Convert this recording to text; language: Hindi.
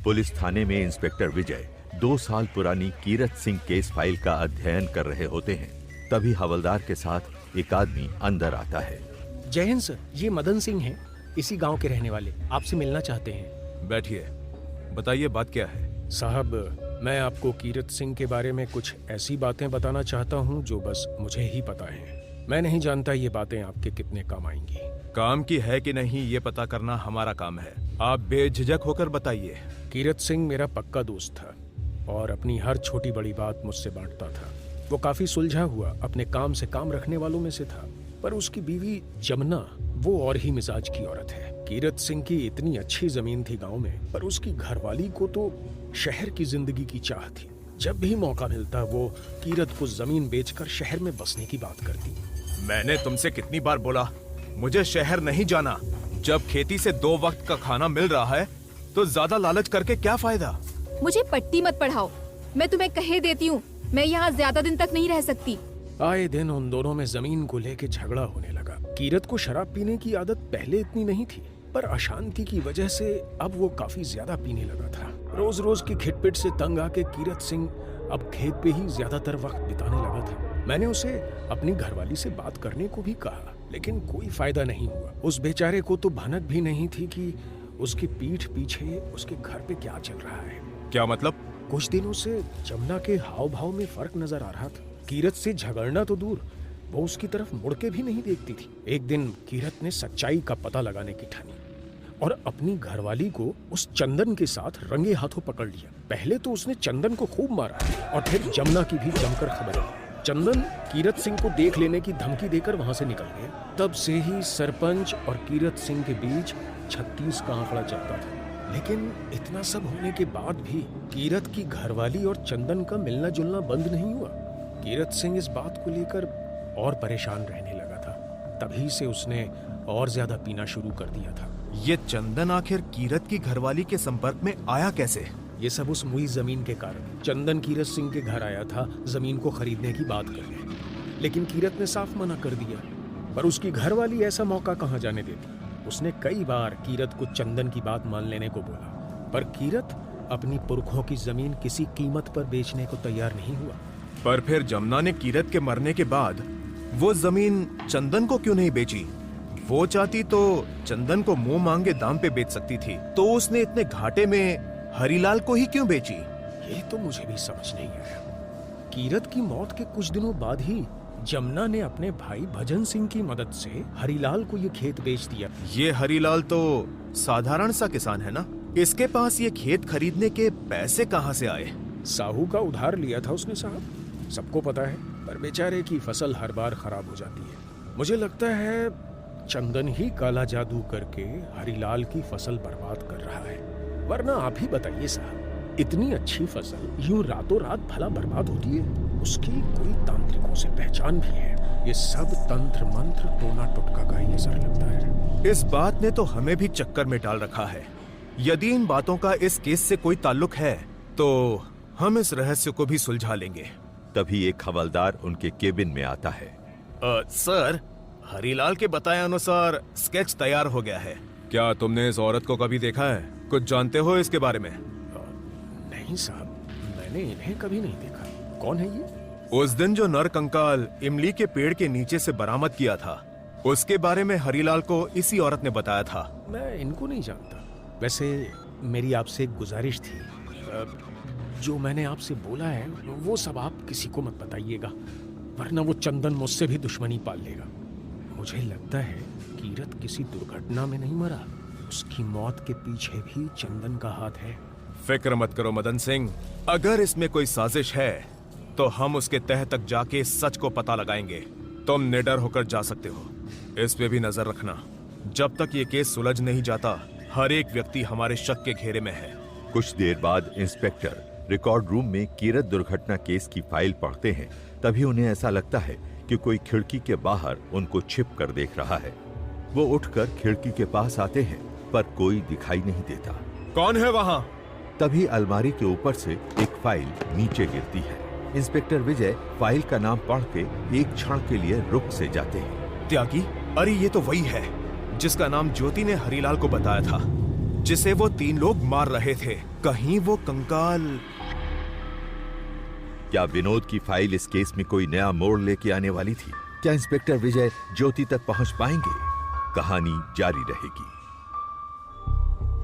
पुलिस थाने में इंस्पेक्टर विजय 2 साल पुरानी कीरत सिंह केस फाइल का अध्ययन कर रहे होते हैं। तभी हवलदार के साथ एक आदमी अंदर आता है। जय हिंद सर, ये मदन सिंह हैं, इसी गांव के रहने वाले, आपसे मिलना चाहते हैं। बैठिए, बताइए बात क्या है। साहब, मैं आपको कीरत सिंह के बारे में कुछ ऐसी बातें बताना चाहता हूँ जो बस मुझे ही पता है। मैं नहीं जानता ये बातें आपके कितने काम आएंगी। काम की है कि नहीं ये पता करना हमारा काम है। आप बेझिझक होकर बताइए। कीरत सिंह मेरा पक्का दोस्त था और अपनी हर छोटी बड़ी बात मुझसे बांटता था। वो काफी सुलझा हुआ, अपने काम से काम रखने वालों में से था। पर उसकी बीवी जमुना वो और ही मिजाज की औरत है। कीरत सिंह की इतनी अच्छी जमीन थी गांव में, पर उसकी घरवाली को तो शहर की जिंदगी की चाह थी। जब भी मौका मिलता वो कीरत को जमीन बेचकर शहर में बसने की बात करती। मैंने तुमसे कितनी बार बोला मुझे शहर नहीं जाना। जब खेती से 2 वक्त का खाना मिल रहा है तो ज्यादा लालच करके क्या फायदा। मुझे पट्टी मत पढ़ाओ, मैं तुम्हें कहे देती हूँ, मैं यहाँ ज्यादा दिन तक नहीं रह सकती। आए दिन उन दोनों में जमीन को लेके झगड़ा होने लगा। कीरत को शराब पीने की आदत पहले इतनी नहीं थी, पर अशांति की वजह से अब वो काफी ज्यादा पीने लगा था। रोज रोज की खिटपिट से तंग आके कीरत सिंह अब खेत पे ही ज्यादातर वक्त बिताने लगा था। मैंने उसे अपनी घरवाली से बात करने को भी कहा, लेकिन कोई फायदा नहीं हुआ। उस बेचारे को तो भनक भी नहीं थी कि उसकी पीठ पीछे उसके घर पे क्या चल रहा है। क्या मतलब? कुछ दिनों से जमुना के हाव भाव में फर्क नजर आ रहा था। कीरत से झगड़ना तो दूर, वो उसकी तरफ मुड़ के भी नहीं देखती थी। एक दिन कीरत ने सच्चाई का पता लगाने की ठानी और अपनी घरवाली को उस चंदन के साथ रंगे हाथों पकड़ लिया। पहले तो उसने चंदन को खूब मारा और फिर जमुना की भी जमकर खबर ली। चंदन कीरत सिंह को देख लेने की धमकी देकर वहां से निकल गया। तब से ही सरपंच और कीरत सिंह के बीच 36 का आंकड़ा चलता था। लेकिन इतना सब होने के बाद भी कीरत की घरवाली और चंदन का मिलना जुलना बंद नहीं हुआ। कीरत सिंह इस बात को लेकर और परेशान रहने लगा था। तभी से उसने और ज्यादा पीना शुरू कर दिया था। ये चंदन आखिर कीरत की घरवाली के संपर्क में आया कैसे? ये सब उस मुई जमीन के कारण। चंदन कीरत सिंह के घर आया था जमीन को खरीदने की बात करने, लेकिन कीरत ने साफ मना कर दिया। पर उसकी घरवाली ऐसा मौका कहाँ जाने देती। उसने कई बार कीरत को चंदन की बात मान लेने को बोला, पर कीरत अपनी पुरखों की जमीन किसी कीमत पर बेचने को तैयार नहीं हुआ। पर फिर जमुना ने कीरत के मरने के बाद वो जमीन चंदन को क्यों नहीं बेची? वो चाहती तो चंदन को मुंह मांगे दाम पे बेच सकती थी, तो उसने इतने घाटे में हरीलाल को ही क्यों बेची? ये तो मुझे भी समझ नहीं आया। कीरत की मौत के कुछ दिनों बाद ही जमुना ने अपने भाई भजन सिंह की मदद से हरीलाल को ये खेत बेच दिया। ये हरीलाल तो साधारण सा किसान है ना, इसके पास ये खेत खरीदने के पैसे कहाँ से आए? साहू का उधार लिया था उसने साहब, सबको पता है। पर बेचारे की फसल हर बार खराब हो जाती है। मुझे लगता है चंदन ही काला जादू करके हरीलाल की फसल बर्बाद कर रहा है। वरना आप ही बताइए साहब, इतनी अच्छी फसल यूं रातों रात भला बर्बाद होती है? उसकी कोई तांत्रिकों से पहचान भी है। ये सब तंत्र मंत्र टोना टोटका का ही असर लगता है। इस बात ने तो हमें भी चक्कर में डाल रखा है। यदि इन बातों का इस केस से कोई ताल्लुक है तो हम इस रहस्य को भी सुलझा लेंगे। तभी एक हवलदार उनके केबिन में आता है। सर, हरीलाल के बताए अनुसार स्केच तैयार हो गया है। क्या तुमने इस औरत को कभी देखा है? कुछ जानते हो इसके बारे में? नहीं साहब, मैंने इन्हें कभी नहीं देखा। कौन है ये? उस दिन जो नर कंकाल इमली के पेड़ के नीचे से बरामद किया था, उसके बारे में हरीलाल को इसी औरत ने बताया था। मैं इनको नहीं जानता। वैसे मेरी आपसे एक गुजारिश थी, जो मैंने आपसे बोला है वो सब आप किसी को मत बताइएगा, वरना वो चंदन मुझसे भी दुश्मनी पाल लेगा। मुझे लगता है कीरत किसी दुर्घटना में नहीं मरा, उसकी मौत के पीछे भी चंदन का हाथ है। फिक्र मत करो मदन सिंह, अगर इसमें कोई साजिश है तो हम उसके तह तक जाके सच को पता लगाएंगे। तुम निडर होकर जा सकते हो, इस पे भी नजर रखना। जब तक ये केस सुलझ नहीं जाता, हर एक व्यक्ति हमारे शक के घेरे में है। कुछ देर बाद इंस्पेक्टर रिकॉर्ड रूम में कीरत दुर्घटना केस की फाइल पढ़ते हैं। तभी उन्हें ऐसा लगता है कि कोई खिड़की के बाहर उनको छिप कर देख रहा है। वो उठकर खिड़की के पास आते हैं, पर कोई दिखाई नहीं देता। कौन है वहाँ? तभी अलमारी के ऊपर से एक फाइल नीचे गिरती है। इंस्पेक्टर विजय फाइल का नाम पढ़ के एक क्षण के लिए रुक से जाते हैं। त्यागी? अरे ये तो वही है जिसका नाम ज्योति ने हरीलाल को बताया था। जिसे वो 3 लोग मार रहे थे। कहीं वो कंकाल। क्या विनोद की फाइल इस केस में कोई नया मोड़ लेके आने वाली थी? क्या इंस्पेक्टर विजय ज्योति तक पहुंच पाएंगे? कहानी जारी रहेगी।